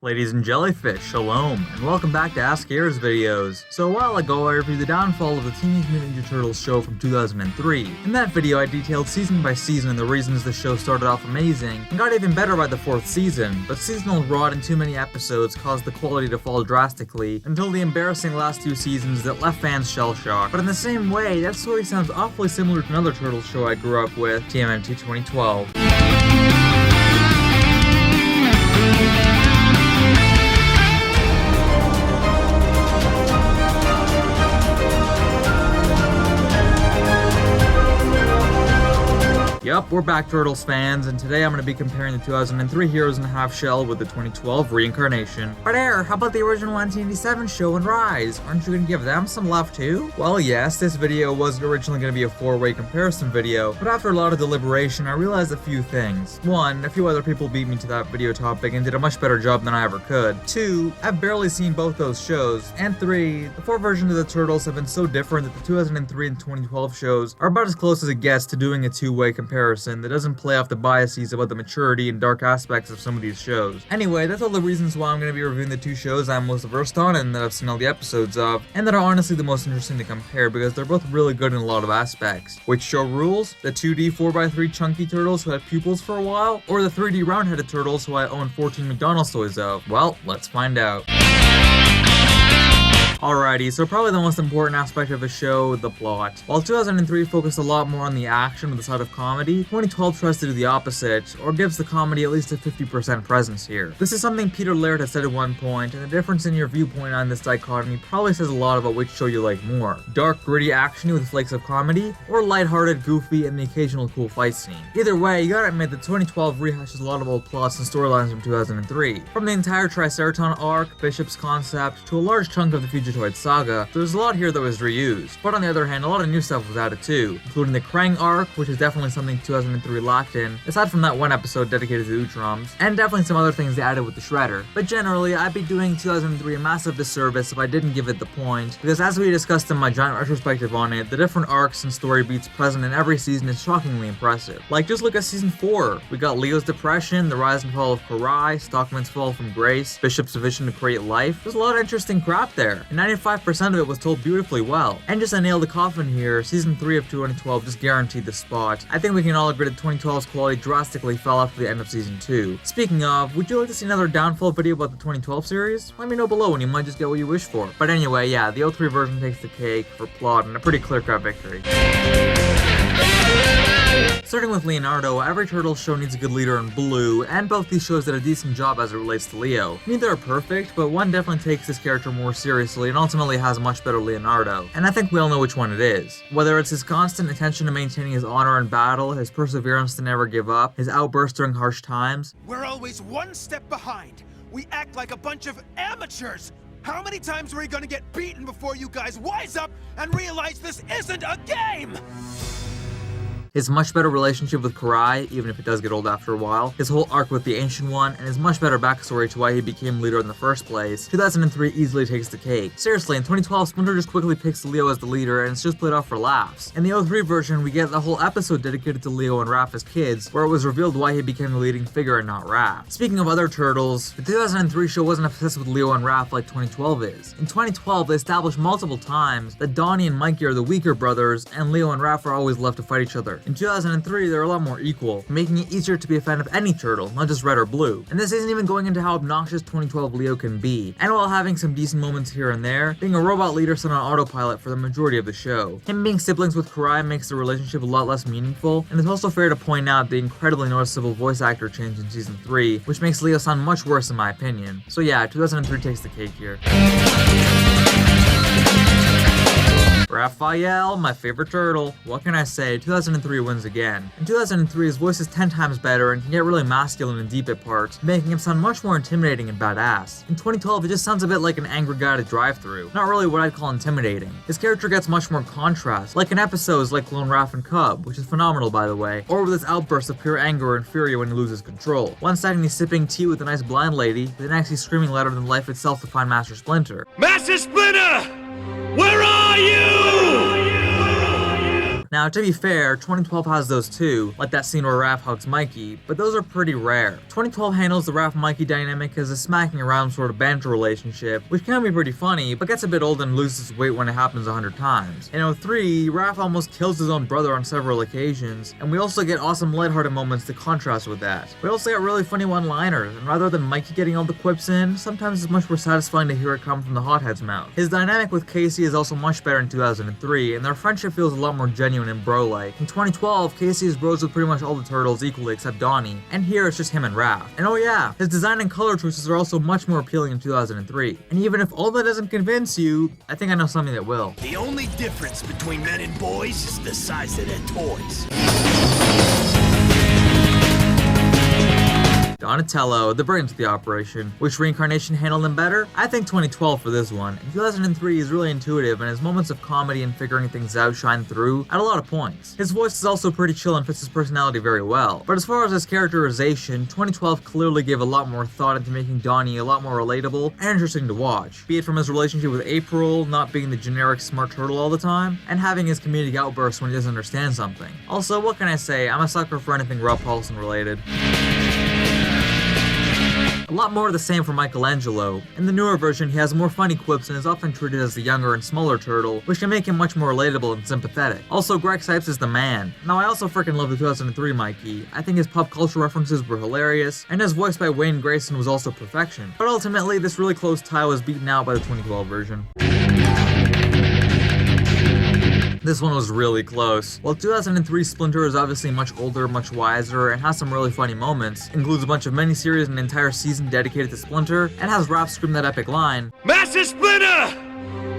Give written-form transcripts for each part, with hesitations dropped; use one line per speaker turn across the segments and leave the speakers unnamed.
Ladies and jellyfish, shalom, and welcome back to A.S.K's videos. So a while ago I reviewed the downfall of the Teenage Mutant Ninja Turtles show from 2003. In that video I detailed season by season the reasons the show started off amazing, and got even better by the 4th season, but seasonal rot and too many episodes caused the quality to fall drastically, until the embarrassing last 2 seasons that left fans shell-shocked. But in the same way, that story sounds awfully similar to another Turtles show I grew up with, TMNT 2012. Yup, we're back, Turtles fans, and today I'm going to be comparing the 2003 Heroes in a Half Shell with the 2012 reincarnation. But how about the original 1987 show and Rise? Aren't you going to give them some love too? Well, yes, this video wasn't originally going to be a 4-way comparison video, but after a lot of deliberation, I realized a few things. 1, a few other people beat me to that video topic and did a much better job than I ever could. 2, I've barely seen both those shows. And 3, the 4 versions of the Turtles have been so different that the 2003 and 2012 shows are about as close as it gets to doing a 2-way comparison that doesn't play off the biases about the maturity and dark aspects of some of these shows. Anyway, that's all the reasons why I'm going to be reviewing the 2 shows I'm most versed on and that I've seen all the episodes of, and that are honestly the most interesting to compare because they're both really good in a lot of aspects. Which show rules? The 2D 4x3 chunky turtles who had pupils for a while, or the 3D round-headed turtles who I own 14 McDonald's toys of? Well, let's find out. Alrighty, so probably the most important aspect of the show, the plot. While 2003 focused a lot more on the action with the side of comedy, 2012 tries to do the opposite, or gives the comedy at least a 50% presence here. This is something Peter Laird had said at one point, and the difference in your viewpoint on this dichotomy probably says a lot about which show you like more. Dark, gritty actiony with flakes of comedy, or lighthearted, goofy, and the occasional cool fight scene. Either way, you gotta admit that 2012 rehashes a lot of old plots and storylines from 2003. From the entire Triceraton arc, Bishop's concept, to a large chunk of the Fugitoid saga, there's a lot here that was reused. But on the other hand, a lot of new stuff was added too, including the Krang arc, which is definitely something 2003 lacked in, aside from that one episode dedicated to Utroms, and definitely some other things they added with the Shredder. But generally, I'd be doing 2003 a massive disservice if I didn't give it the point, because as we discussed in my giant retrospective on it, the different arcs and story beats present in every season is shockingly impressive. Like, just look at season 4. We got Leo's depression, the rise and fall of Karai, Stockman's fall from grace, Bishop's vision to create life. There's a lot of interesting crap there, and 95% of it was told beautifully well. And just to nail the coffin here, season 3 of 2012 just guaranteed the spot. I think we can all agree that 2012's quality drastically fell after the end of season 2. Speaking of, would you like to see another downfall video about the 2012 series? Let me know below and you might just get what you wish for. But anyway, yeah, the 03 version takes the cake for plot and a pretty clear-cut victory. Starting with Leonardo, every Turtles show needs a good leader in blue, and both these shows did a decent job as it relates to Leo. Neither are perfect, but one definitely takes this character more seriously and ultimately has a much better Leonardo. And I think we all know which one it is. Whether it's his constant attention to maintaining his honor in battle, his perseverance to never give up, his outbursts during harsh times.
We're always one step behind. We act like a bunch of amateurs. How many times are we gonna get beaten before you guys wise up and realize this isn't a game?
His much better relationship with Karai, even if it does get old after a while, his whole arc with the Ancient One, and his much better backstory to why he became leader in the first place, 2003 easily takes the cake. Seriously, in 2012, Splinter just quickly picks Leo as the leader, and it's just played off for laughs. In the 03 version, we get the whole episode dedicated to Leo and Raph as kids, where it was revealed why he became the leading figure and not Raph. Speaking of other Turtles, the 2003 show wasn't obsessed with Leo and Raph like 2012 is. In 2012, they established multiple times that Donnie and Mikey are the weaker brothers, and Leo and Raph are always left to fight each other. In 2003, they're a lot more equal, making it easier to be a fan of any turtle, not just red or blue. And this isn't even going into how obnoxious 2012 Leo can be, and while having some decent moments here and there, being a robot leader set on autopilot for the majority of the show. Him being siblings with Karai makes the relationship a lot less meaningful, and it's also fair to point out the incredibly noticeable voice actor change in season 3, which makes Leo sound much worse in my opinion. So yeah, 2003 takes the cake here. RAPHAEL, my favorite turtle. What can I say? 2003 wins again. In 2003, his voice is 10 times better and can get really masculine and deep at parts, making him sound much more intimidating and badass. In 2012, it just sounds a bit like an angry guy to drive through. Not really what I'd call intimidating. His character gets much more contrast, like in episodes like Clone Raph and Cub, which is phenomenal by the way, or with his outbursts of pure anger and fury when he loses control. One second he's sipping tea with a nice blind lady, the next he's screaming louder than life itself to find Master Splinter.
Master Splinter! Where are you?
Now, to be fair, 2012 has those too, like that scene where Raph hugs Mikey, but those are pretty rare. 2012 handles the Raph-Mikey dynamic as a smacking around sort of banter relationship, which can be pretty funny, but gets a bit old and loses weight when it happens 100 times. In 03, Raph almost kills his own brother on several occasions, and we also get awesome lighthearted moments to contrast with that. We also get really funny one-liners, and rather than Mikey getting all the quips in, sometimes it's much more satisfying to hear it come from the hothead's mouth. His dynamic with Casey is also much better in 2003, and their friendship feels a lot more genuine and bro-like. In 2012, Casey is bros with pretty much all the turtles equally except Donnie, and here it's just him and Raph. And oh yeah, his design and color choices are also much more appealing in 2003. And even if all that doesn't convince you, I think I know something that will.
The only difference between men and boys is the size of their toys.
Donatello, the brains of the operation. Which reincarnation handled him better? I think 2012 for this one. And 2003 is really intuitive, and his moments of comedy and figuring things out shine through at a lot of points. His voice is also pretty chill and fits his personality very well. But as far as his characterization, 2012 clearly gave a lot more thought into making Donnie a lot more relatable and interesting to watch. Be it from his relationship with April, not being the generic smart turtle all the time, and having his comedic outbursts when he doesn't understand something. Also, what can I say? I'm a sucker for anything Rob Paulson related. A lot more of the same for Michelangelo. In the newer version, he has more funny quips and is often treated as the younger and smaller turtle, which can make him much more relatable and sympathetic. Also, Greg Cipes is the man. Now, I also freaking love the 2003 Mikey. I think his pop culture references were hilarious, and his voice by Wayne Grayson was also perfection. But ultimately, this really close tie was beaten out by the 2012 version. This one was really close. While 2003 Splinter is obviously much older, much wiser, and has some really funny moments, includes a bunch of miniseries and an entire season dedicated to Splinter, and has Raph scream that epic line,
Master Splinter!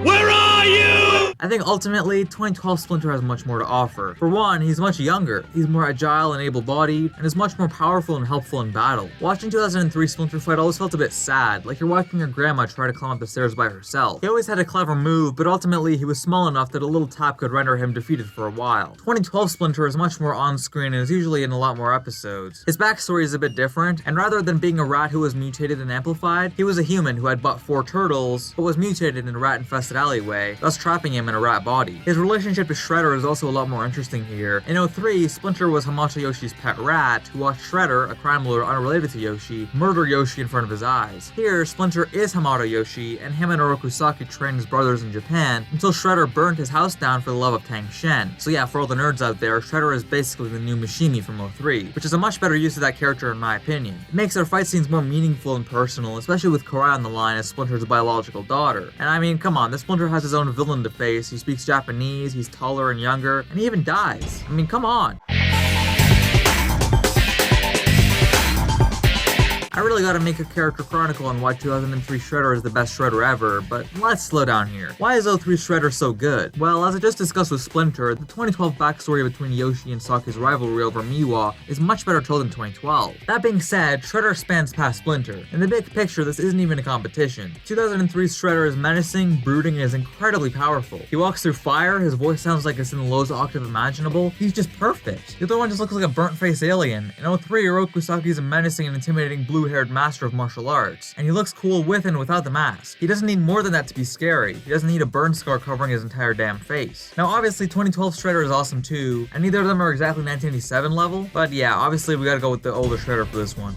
Where are you?
I think ultimately, 2012 Splinter has much more to offer. For one, he's much younger, he's more agile and able-bodied, and is much more powerful and helpful in battle. Watching 2003 Splinter fight always felt a bit sad, like you're watching your grandma try to climb up the stairs by herself. He always had a clever move, but ultimately he was small enough that a little tap could render him defeated for a while. 2012 Splinter is much more on-screen and is usually in a lot more episodes. His backstory is a bit different, and rather than being a rat who was mutated and amplified, he was a human who had bought 4 turtles, but was mutated in a rat-infested alleyway, thus trapping him in a rat body. His relationship to Shredder is also a lot more interesting here. In 03, Splinter was Hamato Yoshi's pet rat, who watched Shredder, a crime lord unrelated to Yoshi, murder Yoshi in front of his eyes. Here, Splinter is Hamato Yoshi, and him and Orokusaki trained his brothers in Japan until Shredder burned his house down for the love of Tang Shen. So yeah, for all the nerds out there, Shredder is basically the new Mishimi from 03, which is a much better use of that character in my opinion. It makes their fight scenes more meaningful and personal, especially with Karai on the line as Splinter's biological daughter. And I mean, come on, this Splinter has his own villain to face, he speaks Japanese, he's taller and younger, and he even dies. I mean, come on. I really gotta make a character chronicle on why 2003 Shredder is the best Shredder ever, but let's slow down here. Why is 03 Shredder so good? Well, as I just discussed with Splinter, the 2012 backstory between Yoshi and Saki's rivalry over Miwa is much better told than 2012. That being said, Shredder spans past Splinter. In the big picture, this isn't even a competition. 2003's Shredder is menacing, brooding, and is incredibly powerful. He walks through fire, his voice sounds like it's in the lowest octave imaginable, he's just perfect. The other one just looks like a burnt-faced alien. In 03, Orokusaki is a menacing and intimidating blue-haired master of martial arts, and he looks cool with and without the mask. He doesn't need more than that to be scary. He doesn't need a burn scar covering his entire damn face. Now obviously 2012 Shredder is awesome too, and neither of them are exactly 1987 level, but yeah, obviously we gotta go with the older Shredder for this one.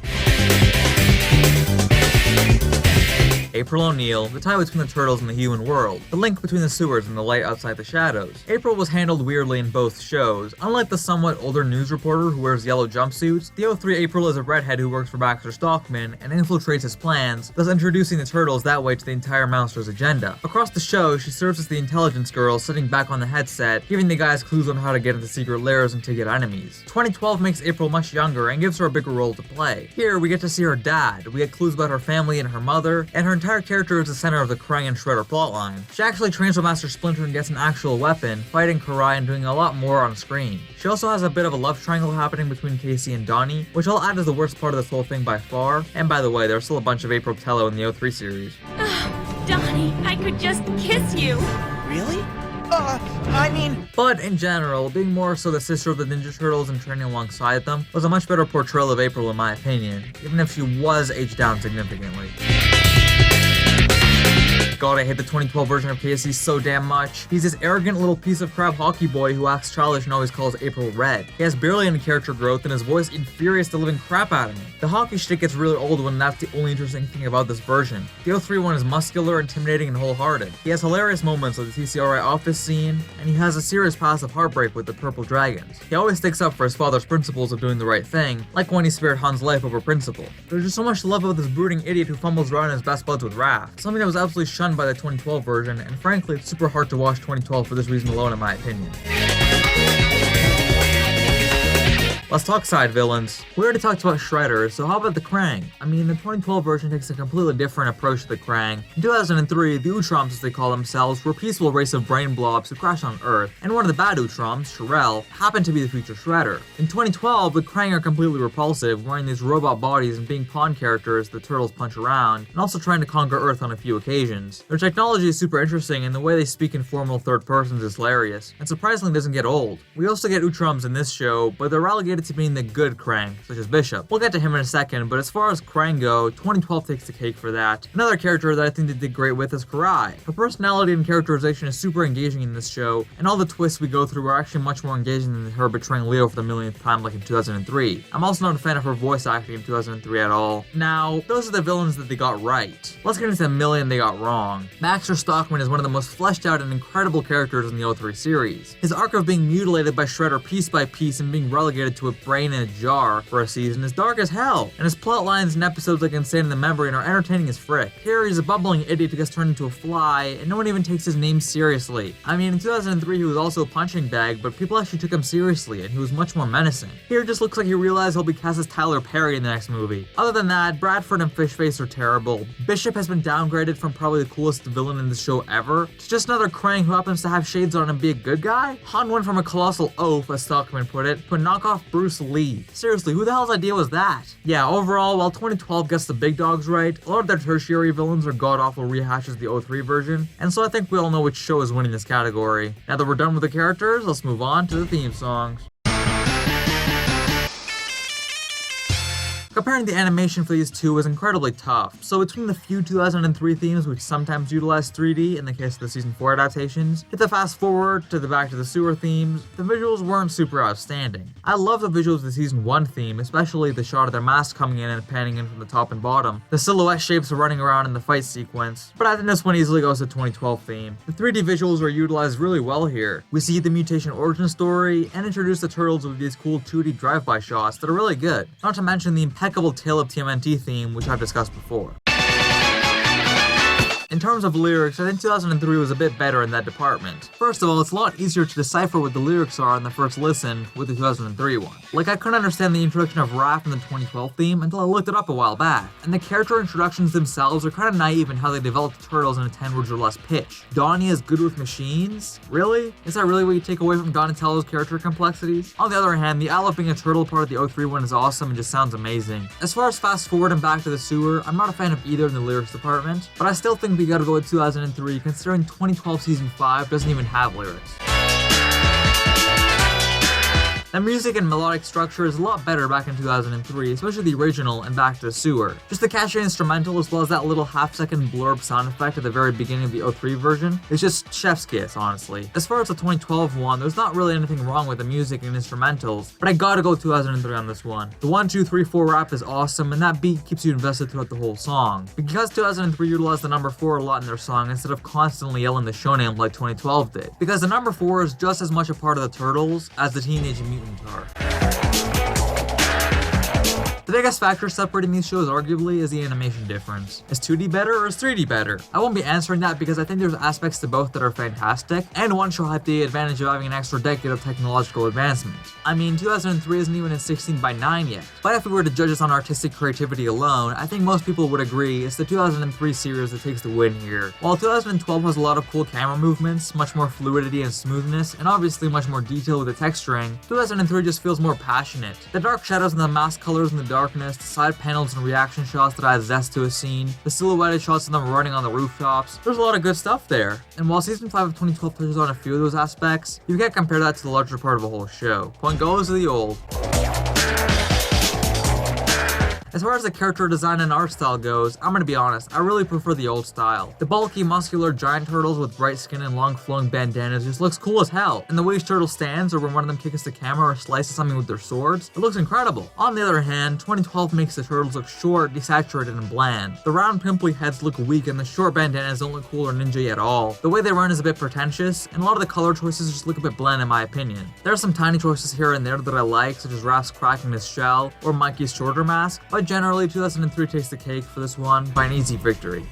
April O'Neil, the tie between the Turtles and the human world, the link between the sewers and the light outside the shadows. April was handled weirdly in both shows. Unlike the somewhat older news reporter who wears yellow jumpsuits, the 03 April is a redhead who works for Baxter Stockman and infiltrates his plans, thus introducing the Turtles that way to the entire Monsters agenda. Across the show, she serves as the intelligence girl sitting back on the headset, giving the guys clues on how to get into secret lairs and to get enemies. 2012 makes April much younger and gives her a bigger role to play. Here, we get to see her dad, we get clues about her family and her mother, and her entire character is the center of the Krang and Shredder plotline. She actually trains with Master Splinter and gets an actual weapon, fighting Karai and doing a lot more on screen. She also has a bit of a love triangle happening between Casey and Donnie, which I'll add as the worst part of this whole thing by far. And by the way, there's still a bunch of April Tello in the 03 series.
Donnie, I could just kiss you.
Really?
But in general, being more so the sister of the Ninja Turtles and training alongside them was a much better portrayal of April in my opinion, even if she was aged down significantly. God, I hate the 2012 version of KSC so damn much. He's this arrogant little piece of crap hockey boy who acts childish and always calls April Red. He has barely any character growth and his voice infuriates the living crap out of me. The hockey shtick gets really old when that's the only interesting thing about this version. The 03 one is muscular, intimidating, and wholehearted. He has hilarious moments like the TCRI office scene, and he has a serious past of heartbreak with the Purple Dragons. He always sticks up for his father's principles of doing the right thing, like when he spared Han's life over principle. There's just so much to love about this brooding idiot who fumbles around in his best buds with Raph, something that was absolutely shunned by the 2012 version, and frankly, it's super hard to watch 2012 for this reason alone in my opinion. Let's talk side villains. We already talked about Shredder, so how about the Krang? I mean, the 2012 version takes a completely different approach to the Krang. In 2003, the Utroms, as they call themselves, were a peaceful race of brain blobs who crashed on Earth, and one of the bad Utroms, Shirel, happened to be the future Shredder. In 2012, the Krang are completely repulsive, wearing these robot bodies and being pawn characters the turtles punch around, and also trying to conquer Earth on a few occasions. Their technology is super interesting, and the way they speak in formal third persons is hilarious, and surprisingly doesn't get old. We also get Utroms in this show, but they're relegated to being the good Krang, such as Bishop. We'll get to him in a second, but as far as Krang go, 2012 takes the cake for that. Another character that I think they did great with is Karai. Her personality and characterization is super engaging in this show, and all the twists we go through are actually much more engaging than her betraying Leo for the millionth time like in 2003. I'm also not a fan of her voice acting in 2003 at all. Now, those are the villains that they got right. Let's get into the million they got wrong. Baxter Stockman is one of the most fleshed out and incredible characters in the 03 series. His arc of being mutilated by Shredder piece by piece and being relegated to a brain in a jar for a season is dark as hell, and his plot lines and episodes like Insane in the Membrane are entertaining as frick. Here he's a bumbling idiot who gets turned into a fly, and no one even takes his name seriously. I mean, in 2003 he was also a punching bag, but people actually took him seriously, and he was much more menacing. Here it just looks like he realized he'll be cast as Tyler Perry in the next movie. Other than that, Bradford and Fishface are terrible. Bishop has been downgraded from probably the coolest villain in the show ever to just another Krang who happens to have shades on and be a good guy. Han went from a colossal oaf, as Stockman put it, to a knockoff Bruce Lee. Seriously, who the hell's idea was that? Yeah, overall, while 2012 gets the big dogs right, a lot of their tertiary villains are god-awful rehashes of the 03 version, and so I think we all know which show is winning this category. Now that we're done with the characters, let's move on to the theme songs. Comparing the animation for these two was incredibly tough, so between the few 2003 themes which sometimes utilize 3D in the case of the Season 4 adaptations, hit the fast forward to the Back to the Sewer themes, the visuals weren't super outstanding. I love the visuals of the Season 1 theme, especially the shot of their masks coming in and panning in from the top and bottom, the silhouette shapes running around in the fight sequence, but I think this one easily goes to the 2012 theme. The 3D visuals were utilized really well here. We see the mutation origin story and introduce the turtles with these cool 2D drive-by shots that are really good, not to mention the impeccable Tale of TMNT theme, which I've discussed before. In terms of lyrics, I think 2003 was a bit better in that department. First of all, it's a lot easier to decipher what the lyrics are on the first listen with the 2003 one. Like, I couldn't understand the introduction of Raph in the 2012 theme until I looked it up a while back. And the character introductions themselves are kind of naive in how they develop the turtles in a 10 words or less pitch. Donnie is good with machines? Really? Is that really what you take away from Donatello's character complexities? On the other hand, the Isle of being a turtle part of the 03 one is awesome and just sounds amazing. As far as Fast Forward and Back to the Sewer, I'm not a fan of either in the lyrics department, but I still think we gotta go with 2003 considering 2012 Season 5 doesn't even have lyrics. The music and melodic structure is a lot better back in 2003, especially the original and Back to the Sewer. Just the catchy instrumental as well as that little half-second blurb sound effect at the very beginning of the 03 version is just chef's kiss, honestly. As far as the 2012 one, there's not really anything wrong with the music and instrumentals, but I gotta go 2003 on this one. The 1, 2, 3, 4 rap is awesome, and that beat keeps you invested throughout the whole song. Because 2003 utilized the number 4 a lot in their song instead of constantly yelling the show name like 2012 did. Because the number 4 is just as much a part of the Turtles as the Teenage Mutant are. The biggest factor separating these shows arguably is the animation difference. Is 2D better or is 3D better? I won't be answering that because I think there's aspects to both that are fantastic, and one show had the advantage of having an extra decade of technological advancement. I mean, 2003 isn't even a 16:9 yet, but if we were to judge us on artistic creativity alone, I think most people would agree it's the 2003 series that takes the win here. While 2012 has a lot of cool camera movements, much more fluidity and smoothness, and obviously much more detail with the texturing, 2003 just feels more passionate. The dark shadows and the mask colors and the darkness, the side panels and reaction shots that add zest to a scene, the silhouetted shots of them running on the rooftops, there's a lot of good stuff there. And while Season 5 of 2012 touches on a few of those aspects, you can't compare that to the larger part of the whole show. Point goes to the old. As far as the character design and art style goes, I'm gonna be honest, I really prefer the old style. The bulky, muscular giant turtles with bright skin and long flowing bandanas just looks cool as hell, and the way each turtle stands or when one of them kicks the camera or slices something with their swords, it looks incredible. On the other hand, 2012 makes the turtles look short, desaturated, and bland. The round pimply heads look weak and the short bandanas don't look cool or ninja at all. The way they run is a bit pretentious, and a lot of the color choices just look a bit bland in my opinion. There are some tiny choices here and there that I like, such as Raph's cracking his shell or Mikey's shoulder mask, but generally 2003 takes the cake for this one by an easy victory.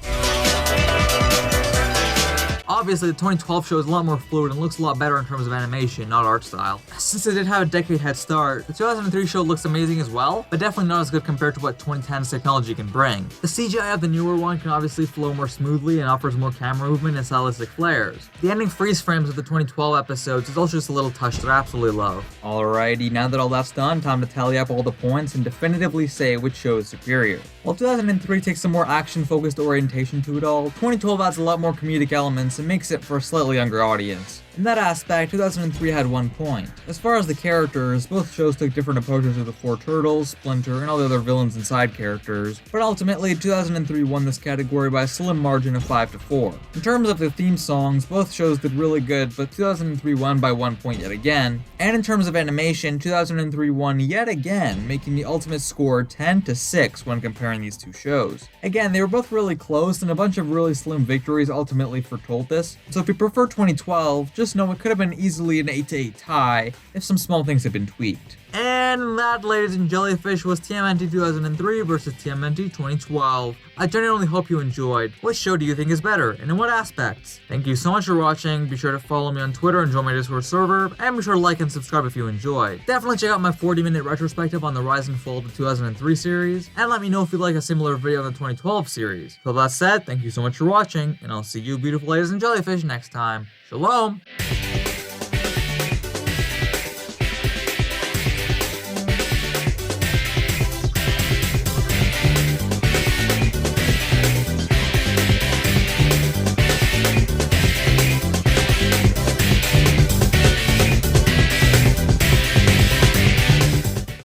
Obviously, the 2012 show is a lot more fluid and looks a lot better in terms of animation, not art style. Since it did have a decade head start, the 2003 show looks amazing as well, but definitely not as good compared to what 2010's technology can bring. The CGI of the newer one can obviously flow more smoothly and offers more camera movement and stylistic flares. The ending freeze frames of the 2012 episodes is also just a little touch that I absolutely love. Alrighty, now that all that's done, time to tally up all the points and definitively say which show is superior. While 2003 takes a more action-focused orientation to it all, 2012 adds a lot more comedic elements and makes it for a slightly younger audience. In that aspect, 2003 had 1 point. As far as the characters, both shows took different approaches to the 4 turtles, Splinter, and all the other villains and side characters, but ultimately 2003 won this category by a slim margin of 5-4. In terms of the theme songs, both shows did really good, but 2003 won by 1 point yet again. And in terms of animation, 2003 won yet again, making the ultimate score 10-6 when comparing these two shows. Again, they were both really close, and a bunch of really slim victories ultimately foretold this. So if you prefer 2012, just know it could have been easily an 8-8 tie if some small things had been tweaked. And that, ladies and jellyfish, was TMNT 2003 versus TMNT 2012. I genuinely hope you enjoyed. Which show do you think is better, and in what aspects? Thank you so much for watching. Be sure to follow me on Twitter and join my Discord server, and be sure to like and subscribe if you enjoyed. Definitely check out my 40-minute retrospective on the rise and fall of the 2003 series, and let me know if you'd like a similar video on the 2012 series. So that said, thank you so much for watching, and I'll see you beautiful ladies and jellyfish next time. Shalom!